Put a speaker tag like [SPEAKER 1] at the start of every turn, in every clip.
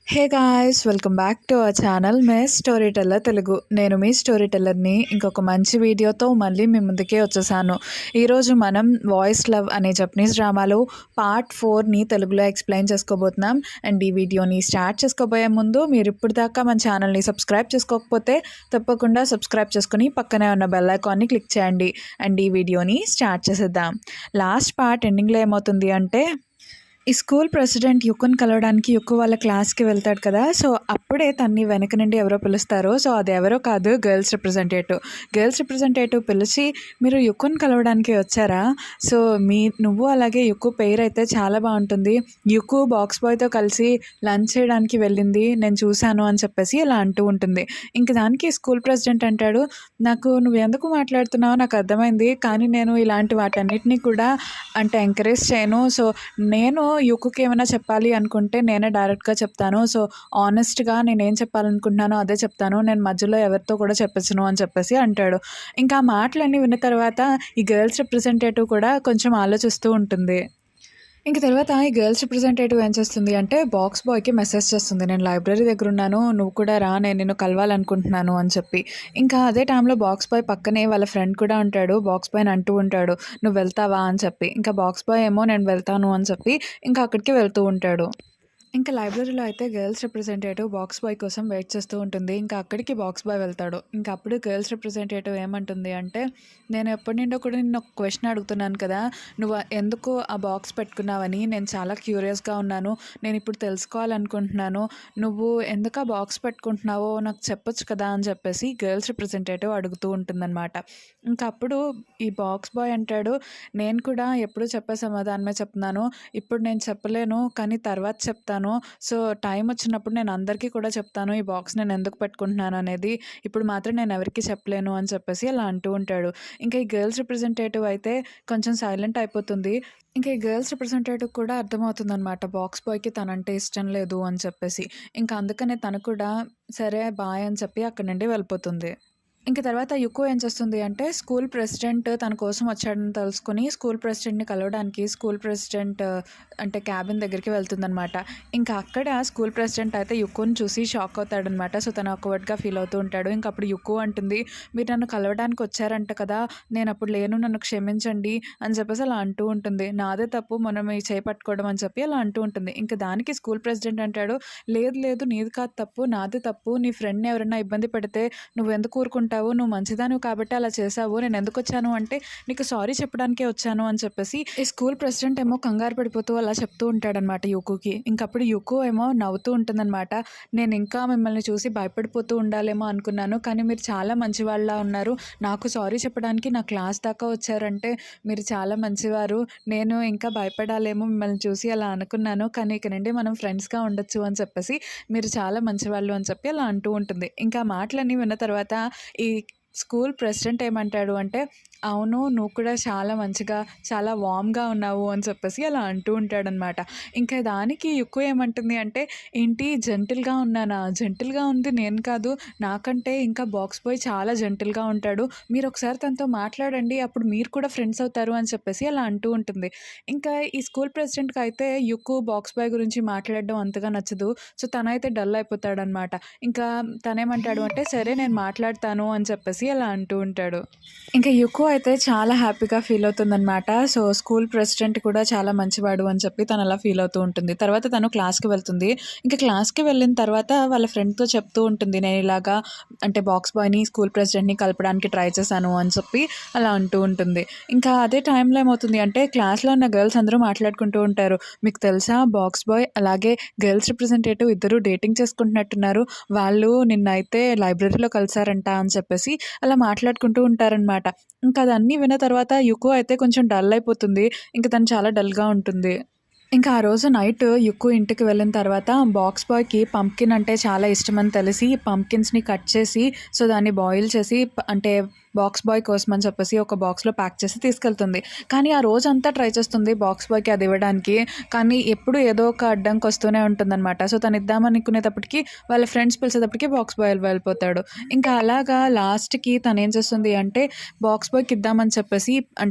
[SPEAKER 1] Hey guys, welcome back to our channel May story teller Telugu. నేను మీ story టెల్లర్ని ఇంకొక మంచి వీడియోతో మళ్ళీ మీ ముందుకే వచ్చేసాను. ఈరోజు మనం వాయిస్ లవ్ అనే జపనీస్ డ్రామాలో పార్ట్ 4ని తెలుగులో ఎక్స్ప్లెయిన్ చేసుకోబోతున్నాం. అండ్ ఈ వీడియోని స్టార్ట్ చేసుకోబోయే ముందు మీరు ఇప్పుడు దాకా మన ఛానల్ని సబ్స్క్రైబ్ చేసుకోకపోతే తప్పకుండా సబ్స్క్రైబ్ చేసుకుని పక్కనే ఉన్న బెల్ ఐకాన్ని క్లిక్ చేయండి. అండ్ ఈ వీడియోని స్టార్ట్ చేసేద్దాం. లాస్ట్ పార్ట్ ఎండింగ్లో ఏమవుతుంది అంటే, ఈ స్కూల్ ప్రెసిడెంట్ యుక్కుని కలవడానికి యుక్కు వాళ్ళ క్లాస్కి వెళ్తాడు కదా. సో అప్పుడే తన్ని వెనక నుండి ఎవరో పిలుస్తారు. సో అది ఎవరో కాదు, గర్ల్స్ రిప్రజెంటేటివ్ పిలిచి, మీరు యుక్కుని కలవడానికి వచ్చారా? సో నువ్వు అలాగే యుక్కు పేరు అయితే చాలా బాగుంటుంది. యుక్కు బాక్స్ బాయ్తో కలిసి లంచ్ చేయడానికి వెళ్ళింది, నేను చూశాను అని చెప్పేసి ఇలా అంటూ ఉంటుంది. ఇంక దానికి స్కూల్ ప్రెసిడెంట్ అంటాడు, నాకు నువ్వు ఎందుకు మాట్లాడుతున్నావో నాకు అర్థమైంది, కానీ నేను ఇలాంటి వాటన్నిటిని కూడా ఎంకరేజ్ చేయను. సో నేను యుక్కుకి ఏమైనా చెప్పాలి అనుకుంటే నేనే డైరెక్ట్గా చెప్తాను. సో ఆనెస్ట్గా నేనేం చెప్పాలనుకుంటున్నానో అదే చెప్తాను, నేను మధ్యలో ఎవరితో కూడా చెప్పచ్చును అని చెప్పేసి అంటాడు. ఇంకా ఆ మాటలన్నీ విన్న తర్వాత ఈ గర్ల్స్ రిప్రజెంటేటివ్ కూడా కొంచెం ఆలోచిస్తూ ఉంటుంది. ఇంక తర్వాత ఈ గర్ల్స్ రిప్రజెంటేటివ్ ఏం చేస్తుంది అంటే, బాక్స్ బాయ్కి మెసేజ్ చేస్తుంది, నేను లైబ్రరీ దగ్గర ఉన్నాను, నువ్వు కూడా రా, నేను నిన్ను కలవాలనుకుంటున్నాను అని చెప్పి. ఇంకా అదే టైంలో బాక్స్ బాయ్ పక్కనే వాళ్ళ ఫ్రెండ్ కూడా ఉంటాడు. బాక్స్ బాయ్ని అంటూ ఉంటాడు, నువ్వు వెళ్తావా అని చెప్పి. ఇంకా బాక్స్ బాయ్ ఏమో నేను వెళ్తాను అని చెప్పి ఇంకా అక్కడికి వెళ్తూ ఉంటాడు. ఇంకా లైబ్రరీలో అయితే గర్ల్స్ రిప్రజెంటేటివ్ బాక్స్ బాయ్ కోసం వెయిట్ చేస్తూ ఉంటుంది. ఇంకా అక్కడికి బాక్స్ బాయ్ వెళ్తాడు. ఇంకా అప్పుడు గర్ల్స్ రిప్రజెంటేటివ్ ఏమంటుంది అంటే, నేను ఎప్పటి నుండో కూడా నిన్ను ఒక క్వశ్చన్ అడుగుతున్నాను కదా, నువ్వు ఎందుకు ఆ బాక్స్ పెట్టుకున్నావని నేను చాలా క్యూరియస్గా ఉన్నాను, నేను ఇప్పుడు తెలుసుకోవాలనుకుంటున్నాను, నువ్వు ఎందుకు ఆ బాక్స్ పెట్టుకుంటున్నావో నాకు చెప్పొచ్చు కదా అని చెప్పేసి గర్ల్స్ రిప్రజెంటేటివ్ అడుగుతూ ఉంటుందన్నమాట. ఇంకా అప్పుడు ఈ బాక్స్ బాయ్ అంటాడు, నేను కూడా ఎప్పుడు చెప్పే సమాధానమే చెప్తున్నాను, ఇప్పుడు నేను చెప్పలేను కానీ తర్వాత చెప్తాను. సో టైం వచ్చినప్పుడు నేను అందరికీ కూడా చెప్తాను ఈ బాక్స్ నేను ఎందుకు పెట్టుకుంటున్నాను అనేది, ఇప్పుడు మాత్రం నేను ఎవరికి చెప్పలేను అని చెప్పేసి అలా అంటూ ఉంటాడు. ఇంకా ఈ గర్ల్స్ రిప్రజెంటేటివ్ అయితే కొంచెం సైలెంట్ అయిపోతుంది. ఇంకా ఈ గర్ల్స్ రిప్రజెంటేటివ్ కూడా అర్థమవుతుంది అనమాట, బాక్స్ బాయ్కి తనంటే ఇష్టం లేదు అని చెప్పేసి. ఇంకా అందుకనే తను కూడా సరే బాయ్ అని చెప్పి అక్కడి నుండి వెళ్ళిపోతుంది. ఇంక తర్వాత యుకో ఏం చేస్తుంది అంటే, స్కూల్ ప్రెసిడెంట్ తన కోసం వచ్చాడని తెలుసుకుని స్కూల్ ప్రెసిడెంట్ని కలవడానికి స్కూల్ ప్రెసిడెంట్ క్యాబిన్ దగ్గరికి వెళ్తుందనమాట. ఇంకా అక్కడ స్కూల్ ప్రెసిడెంట్ అయితే యుకోని చూసి షాక్ అవుతాడనమాట. సో తను ఆక్వర్డ్గా ఫీల్ అవుతూ ఉంటాడు. ఇంక అప్పుడు యుకో అంటుంది, మీరు నన్ను కలవడానికి వచ్చారంట కదా, నేను అప్పుడు లేను, నన్ను క్షమించండి అని చెప్పేసి అలా అంటూ ఉంటుంది. నాదే తప్పు, మనం ఈ చేపట్టుకోవడం అని చెప్పి అలా అంటూ ఉంటుంది. ఇంకా దానికి స్కూల్ ప్రెసిడెంట్ అంటాడు, లేదు లేదు నీది కాదు తప్పు, నాది తప్పు, నీ ఫ్రెండ్ని ఎవరైనా ఇబ్బంది పెడితే నువ్వు ఎందుకు ఊరుకుంటావు, నువ్వు మంచిదానివి కాబట్టి అలా చేసావు, నేను ఎందుకు వచ్చాను అంటే నీకు సారీ చెప్పడానికే వచ్చాను అని చెప్పేసి ఈ స్కూల్ ప్రెసిడెంట్ ఏమో కంగారు పడిపోతూ అలా చెప్తూ ఉంటాడనమాట యూకోకి. ఇంకప్పుడు యూకో ఏమో నవ్వుతూ ఉంటుందన్నమాట, నేను ఇంకా మిమ్మల్ని చూసి భయపడిపోతూ ఉండాలేమో అనుకున్నాను, కానీ మీరు చాలా మంచివాళ్ళ ఉన్నారు, నాకు సారీ చెప్పడానికి నా క్లాస్ దాకా వచ్చారంటే మీరు చాలా మంచివారు, నేను ఇంకా భయపడాలేమో మిమ్మల్ని చూసి అలా అనుకున్నాను, కానీ ఇక నుండి మనం ఫ్రెండ్స్గా ఉండొచ్చు అని చెప్పేసి మీరు చాలా మంచివాళ్ళు అని చెప్పి అలా అంటూ ఉంటుంది. ఇంకా మాటలన్నీ విన్న తర్వాత ఈ స్కూల్ ప్రెసిడెంట్ ఏమంటాడు అంటే, అవును నువ్వు కూడా చాలా మంచిగా చాలా వామ్గా ఉన్నావు అని చెప్పేసి అలా అంటూ ఉంటాడనమాట. ఇంకా దానికి ఎక్కువ ఏమంటుంది అంటే, ఏంటి జెంటిల్గా ఉన్నానా, జెంటిల్గా ఉంది నేను కాదు, నాకంటే ఇంకా బాక్స్ బాయ్ చాలా జెంటిల్గా ఉంటాడు, మీరు ఒకసారి తనతో మాట్లాడండి, అప్పుడు మీరు కూడా ఫ్రెండ్స్ అవుతారు అని చెప్పేసి అలా అంటూ ఉంటుంది. ఇంకా ఈ స్కూల్ ప్రెసిడెంట్కి అయితే యుక్కు బాక్స్ బాయ్ గురించి మాట్లాడడం అంతగా నచ్చదు. సో తనైతే డల్ అయిపోతాడనమాట. ఇంకా తనేమంటాడు అంటే, సరే నేను మాట్లాడతాను అని చెప్పేసి అలా అంటూ ఉంటాడు. ఇంకా యుకో అయితే చాలా హ్యాపీగా ఫీల్ అవుతుందన్నమాట. సో స్కూల్ ప్రెసిడెంట్ కూడా చాలా మంచివాడు అని చెప్పి తను అలా ఫీల్ అవుతూ ఉంటుంది. తర్వాత తను క్లాస్కి వెళ్తుంది. ఇంకా క్లాస్కి వెళ్ళిన తర్వాత వాళ్ళ ఫ్రెండ్తో చెప్తూ ఉంటుంది, నేను ఇలాగా బాక్స్ బాయ్ని స్కూల్ ప్రెసిడెంట్ని కలపడానికి ట్రై చేశాను అని చెప్పి అలా అంటూ ఉంటుంది. ఇంకా అదే టైంలో ఏమవుతుంది అంటే, క్లాస్లో ఉన్న గర్ల్స్ అందరూ మాట్లాడుకుంటూ ఉంటారు, మీకు తెలుసా బాక్స్ బాయ్ అలాగే గర్ల్స్ రిప్రజెంటేటివ్ ఇద్దరు డేటింగ్ చేసుకుంటున్నట్టున్నారు, వాళ్ళు నిన్నైతే లైబ్రరీలో కలిసారంట అని చెప్పేసి అలా మాట్లాడుకుంటూ ఉంటారనమాట. ఇంకా అదన్నీ విన్న తర్వాత యుకో అయితే కొంచెం డల్ అయిపోతుంది. ఇంకా తను చాలా డల్గా ఉంటుంది. ఇంకా ఆ రోజు నైట్ యుక్కు ఇంటికి వెళ్ళిన తర్వాత బాక్స్ బాయ్కి పంప్కిన్ అంటే చాలా ఇష్టమని తెలిసి పంప్కిన్స్ని కట్ చేసి సో దాన్ని బాయిల్ చేసి బాక్స్ బాయ్ కోసం అని చెప్పేసి ఒక బాక్స్లో ప్యాక్ చేసి తీసుకెళ్తుంది. కానీ ఆ రోజంతా ట్రై చేస్తుంది బాక్స్ బాయ్కి అది ఇవ్వడానికి, కానీ ఎప్పుడు ఏదో ఒక అడ్డంకి వస్తూనే ఉంటుందన్నమాట. సో తను ఇద్దామనుకునేటప్పటికి వాళ్ళ ఫ్రెండ్స్ పిలిచేటప్పటికి బాక్స్ బాయ్ వెళ్ళిపోతాడు. ఇంకా అలాగా లాస్ట్కి తను ఏం చేస్తుంది అంటే, బాక్స్ బాయ్కి ఇద్దామని చెప్పేసి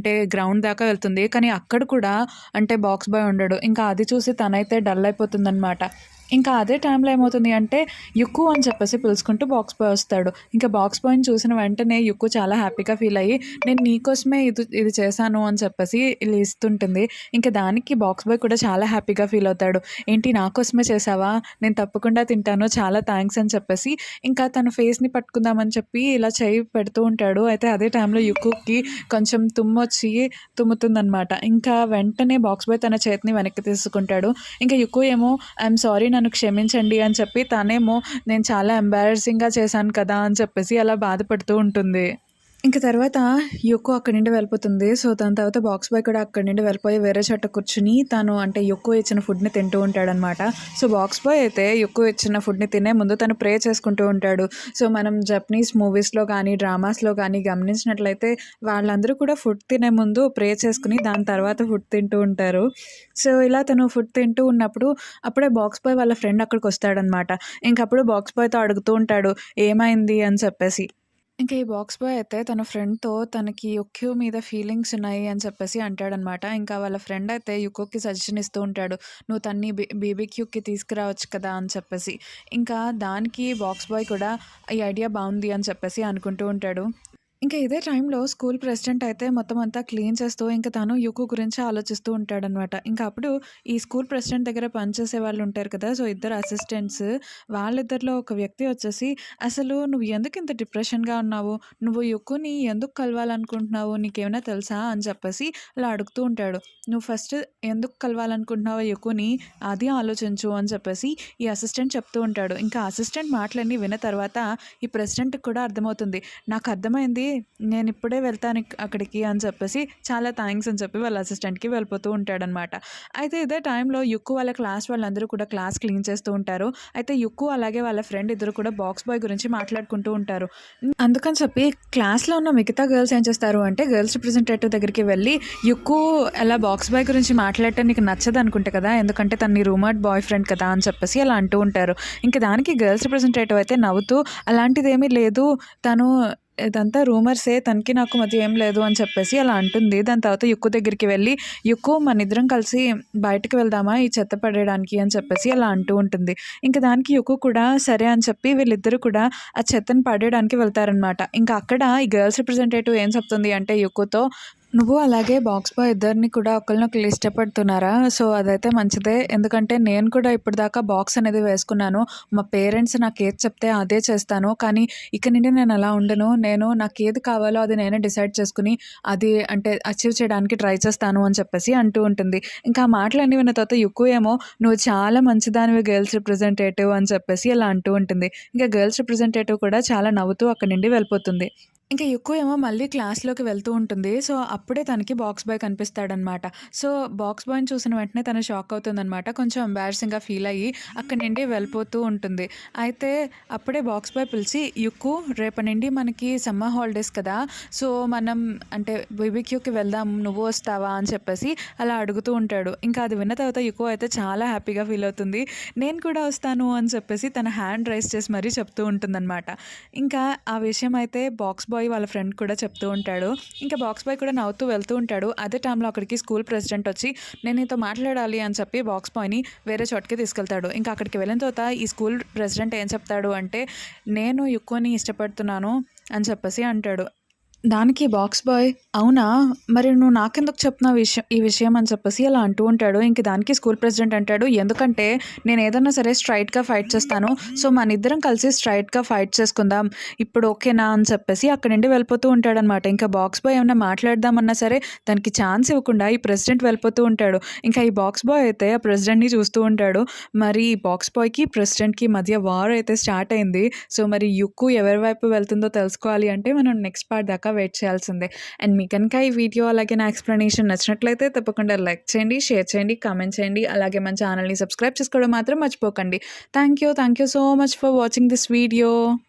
[SPEAKER 1] గ్రౌండ్ దాకా వెళ్తుంది, కానీ అక్కడ కూడా బాక్స్ బాయ్ ఉండడు. ఇంకా అది చూసి తనైతే డల్ అయిపోతుందన్నమాట. ఇంకా అదే టైంలో ఏమవుతుంది అంటే యుక్కు అని చెప్పేసి పిలుచుకుంటూ బాక్స్ బాయ్ వస్తాడు. ఇంకా బాక్స్ బాయ్‌ని చూసిన వెంటనే యుక్కు చాలా హ్యాపీగా ఫీల్ అయ్యి, నేను నీకోసమే ఇది చేశాను అని చెప్పేసి ఇలా ఇస్తుంటుంది. ఇంకా దానికి బాక్స్ బాయ్ కూడా చాలా హ్యాపీగా ఫీల్ అవుతాడు. ఏంటి నా కోసమే చేశావా? నేను తప్పకుండా తింటాను. చాలా థాంక్స్ అని చెప్పేసి ఇంకా తన ఫేస్‌ని పట్టుకుందామని చెప్పి ఇలా చెయ్యి పెడుతూ ఉంటాడు. అయితే అదే టైంలో యుక్కుకి కొంచెం తుమ్మొచ్చి తుమ్ముతుందనమాట. ఇంకా వెంటనే బాక్స్ బాయ్ తన చేతిని వెనక్కి తీసుకుంటాడు. ఇంకా యుక్కు ఏమో ఐయామ్ సారీ నన్ను క్షమించండి అని చెప్పి తనేమో నేను చాలా ఎంబారసింగ్‌గా చేశాను కదా అని చెప్పేసి అలా బాధపడుతూ ఉంటుంది. ఇంక తర్వాత యుక్కో అక్కడి నుండి వెళ్ళిపోతుంది. సో, దాని తర్వాత బాక్స్ బాయ్ కూడా అక్కడి నుండి వెళ్ళిపోయి వేరే చోట కూర్చొని తను అంటే యుక్కో ఇచ్చిన ఫుడ్‌ని తింటూ ఉంటాడనమాట. సో, బాక్స్ బాయ్ అయితే యుక్కో ఇచ్చిన ఫుడ్‌ని తినే ముందు తను ప్రే చేసుకుంటూ ఉంటాడు. సో, మనం జపనీస్ మూవీస్‌లో కానీ, డ్రామాస్‌లో కానీ గమనించినట్లయితే వాళ్ళందరూ కూడా ఫుడ్ తినే ముందు ప్రే చేసుకొని దాని తర్వాత ఫుడ్ తింటూ ఉంటారు. సో, ఇలా తను ఫుడ్ తింటూ ఉన్నప్పుడు అప్పుడే బాక్స్ బాయ్ వాళ్ళ ఫ్రెండ్ అక్కడికొస్తాడనమాట. ఇంకప్పుడు బాక్స్ బాయ్‌తో అడుగుతూ ఉంటాడు ఏమైంది అని చెప్పేసి. ఇంక ఈ బాక్స్ బాయ్ అయితే తన ఫ్రెండ్‌తో తనకి యుక్యూ మీద ఫీలింగ్స్ ఉన్నాయి అని చెప్పేసి అంటాడనమాట. ఇంకా వాళ్ళ ఫ్రెండ్ అయితే యుకోకి సజెషన్ ఇస్తూ ఉంటాడు. "నువ్వు తన్ని బీబీక్యూకి తీసుకురావచ్చు కదా!" అని చెప్పేసి. ఇంకా దానికి బాక్స్ బాయ్ కూడా ఈ ఐడియా బావుంది అని చెప్పేసి అనుకుంటూ ఉంటాడు. ఇంకా ఇదే టైంలో స్కూల్ ప్రెసిడెంట్ అయితే మొత్తం అంతా క్లీన్ చేస్తూ ఇంకా తను యుకో గురించి ఆలోచిస్తూ ఉంటాడనమాట. ఇంకా అప్పుడు ఈ స్కూల్ ప్రెసిడెంట్ దగ్గర పనిచేసే వాళ్ళు ఉంటారు కదా! సో, ఇద్దరు అసిస్టెంట్స్ వాళ్ళిద్దరిలో ఒక వ్యక్తి వచ్చేసి, "అసలు నువ్వు ఎందుకు ఇంత డిప్రెషన్‌గా ఉన్నావు? నువ్వు యుకోని ఎందుకు కలవాలనుకుంటున్నావు? నీకేమైనా తెలుసా?" అని చెప్పేసి అలా అడుగుతూ ఉంటాడు. "నువ్వు ఫస్ట్ ఎందుకు కలవాలనుకుంటున్నావో యుకోని అది ఆలోచించు" అని చెప్పేసి ఈ అసిస్టెంట్ చెప్తూ ఉంటాడు. ఇంకా అసిస్టెంట్ మాటలన్నీ విన్న తర్వాత ఈ ప్రెసిడెంట్‌కి కూడా అర్థమవుతుంది. "నాకు అర్థమైంది. నేనిప్పుడే వెళ్తాను అక్కడికి" అని చెప్పేసి చాలా థాంక్స్ అని చెప్పి వాళ్ళ అసిస్టెంట్‌కి వెళ్ళిపోతూ ఉంటాడనమాట. అయితే ఇదే టైంలో యుక్కు వాళ్ళ క్లాస్ వాళ్ళందరూ కూడా క్లాస్ క్లీన్ చేస్తూ ఉంటారు. అయితే యుక్కు అలాగే వాళ్ళ ఫ్రెండ్ ఇద్దరు కూడా బాక్స్ బాయ్ గురించి మాట్లాడుకుంటూ ఉంటారు. అందుకని చెప్పి క్లాస్‌లో ఉన్న మిగతా గర్ల్స్ ఏం చేస్తారు అంటే గర్ల్స్ రిప్రజెంటేటివ్ దగ్గరికి వెళ్ళి, "యుక్కు అలా బాక్స్ బాయ్ గురించి మాట్లాడటం నీకు నచ్చదనుకుంటా కదా! ఎందుకంటే తను నీ రూమ్‌మేట్ బాయ్ ఫ్రెండ్ కదా!" అని చెప్పేసి అలా అంటూ ఉంటారు. ఇంక దానికి గర్ల్స్ రిప్రజెంటేటివ్ అయితే నవ్వుతూ, "అలాంటిదేమీ లేదు. తను ఇదంతా రూమర్సే. తనకి నాకు మధ్య ఏం లేదు" అని చెప్పేసి అలా అంటుంది. దాని తర్వాత యుక్కు దగ్గరికి వెళ్ళి, "యుక్కు మనిద్దరం కలిసి బయటకి వెళ్దామా ఈ చెత్త పడేయడానికి" అని చెప్పేసి అలా అంటూ ఉంటుంది. ఇంక దానికి యుక్కు కూడా సరే అని చెప్పి వీళ్ళిద్దరూ కూడా ఆ చెత్తను పడేయడానికి వెళ్తారనమాట. ఇంకా అక్కడ ఈ గర్ల్స్ రిప్రజెంటేటివ్ ఏం చెప్తుంది అంటే యుక్కుతో, "నువ్వు అలాగే బాక్స్ బాయ్ ఇద్దరిని కూడా ఒకళ్ళనొకళ్ళు ఇష్టపడుతున్నారా? సో, అదైతే మంచిదే. ఎందుకంటే నేను కూడా ఇప్పటిదాకా బాక్స్ అనేది వేసుకున్నాను. మా పేరెంట్స్ నాకేది చెప్తే అదే చేస్తాను. కానీ ఇక నుండి నేను అలా ఉండను. నేను నాకేది కావాలో అది నేనే డిసైడ్ చేసుకొని అది అంటే అచీవ్ చేయడానికి ట్రై చేస్తాను" అని చెప్పేసి అంటూ ఉంటుంది. ఇంకా ఆ మాటలన్నీ విన్న తర్వాత యుక్కు ఏమో, "నువ్వు చాలా మంచిదానివి గర్ల్స్ రిప్రజెంటేటివ్" అని చెప్పేసి ఇలా అంటూ ఉంటుంది. ఇంకా గర్ల్స్ రిప్రజెంటేటివ్ కూడా చాలా నవ్వుతూ అక్కడి నుండి వెళ్ళిపోతుంది. ఇంకా యుక్కో ఏమో మళ్ళీ క్లాస్‌లోకి వెళ్తూ ఉంటుంది. సో, అప్పుడే తనకి బాక్స్ బాయ్ కనిపిస్తాడనమాట. సో, బాక్స్ బాయ్‌ని చూసిన వెంటనే తను షాక్ అవుతుందనమాట. కొంచెం ఎంబారసింగ్‌గా ఫీల్ అయ్యి అక్కడి నుండి వెళ్ళిపోతూ ఉంటుంది. అయితే అప్పుడే బాక్స్ బాయ్ పిలిచి, "యుక్కు రేపటి నుండి మనకి సమ్మర్ హాలిడేస్ కదా! సో, మనం అంటే బీబీక్యూకి వెళ్దాం. నువ్వు వస్తావా?" అని చెప్పేసి అలా అడుగుతూ ఉంటాడు. ఇంకా అది విన్న తర్వాత యుక్కో అయితే చాలా హ్యాపీగా ఫీల్ అవుతుంది. "నేను కూడా వస్తాను" అని చెప్పేసి తన హ్యాండ్ రైజ్ చేసి మరీ చెప్తూ ఉంటుందనమాట. ఇంకా ఆ విషయం అయితే బాక్స్ బాయ్ వాళ్ళ ఫ్రెండ్ కూడా చెప్తూ ఉంటాడు. ఇంకా బాక్స్ బాయ్ కూడా నవ్వుతూ వెళ్తూ ఉంటాడు. అదే టైంలో అక్కడికి స్కూల్ ప్రెసిడెంట్ వచ్చి, "నేను నీతో మాట్లాడాలి" అని చెప్పి బాక్స్ బాయ్‌ని వేరే చోటుకి తీసుకెళ్తాడు. ఇంకా అక్కడికి వెళ్ళిన తర్వాత ఈ స్కూల్ ప్రెసిడెంట్ ఏం చెప్తాడు అంటే, "నేను యుక్కోని ఇష్టపడుతున్నాను" అని చెప్పేసి అంటాడు. దానికి బాక్స్ బాయ్, "అవునా? మరి నువ్వు నాకెందుకు చెప్తున్నావు ఈ విషయం" అని చెప్పేసి అలా అంటూ ఉంటాడు. ఇంక దానికి స్కూల్ ప్రెసిడెంట్ అంటాడు, "ఎందుకంటే నేనేదన్నా సరే స్ట్రెయిట్‌గా ఫైట్ చేస్తాను. సో, మనిద్దరం కలిసి స్ట్రెయిట్‌గా ఫైట్ చేసుకుందాం. ఇప్పుడు ఓకేనా?" అని చెప్పేసి అక్కడి నుండి వెళ్ళిపోతూ ఉంటాడనమాట. ఇంకా బాక్స్ బాయ్ ఏమన్నా మాట్లాడదామన్నా సరే దానికి ఛాన్స్ ఇవ్వకుండా ఈ ప్రెసిడెంట్ వెళ్ళిపోతూ ఉంటాడు. ఇంకా ఈ బాక్స్ బాయ్ అయితే ఆ ప్రెసిడెంట్‌ని చూస్తూ ఉంటాడు. మరి ఈ బాక్స్ బాయ్‌కి, ప్రెసిడెంట్‌కి మధ్య వార్ అయితే స్టార్ట్ అయింది. సో, మరి యుక్కు ఎవరి వైపు వెళ్తుందో తెలుసుకోవాలి అంటే మనం నెక్స్ట్ పార్ట్ దాకా వెయిట్ చేయాల్సిందే. అండ్ మీకు కనుక ఈ వీడియో అలాగే నా ఎక్స్‌ప్లనేషన్ నచ్చినట్లయితే తప్పకుండా లైక్ చేయండి, షేర్ చేయండి, కామెంట్ చేయండి. అలాగే మన ఛానల్‌ని సబ్స్క్రైబ్ చేసుకోవడం మాత్రం మర్చిపోకండి. Thank you so much for watching this video.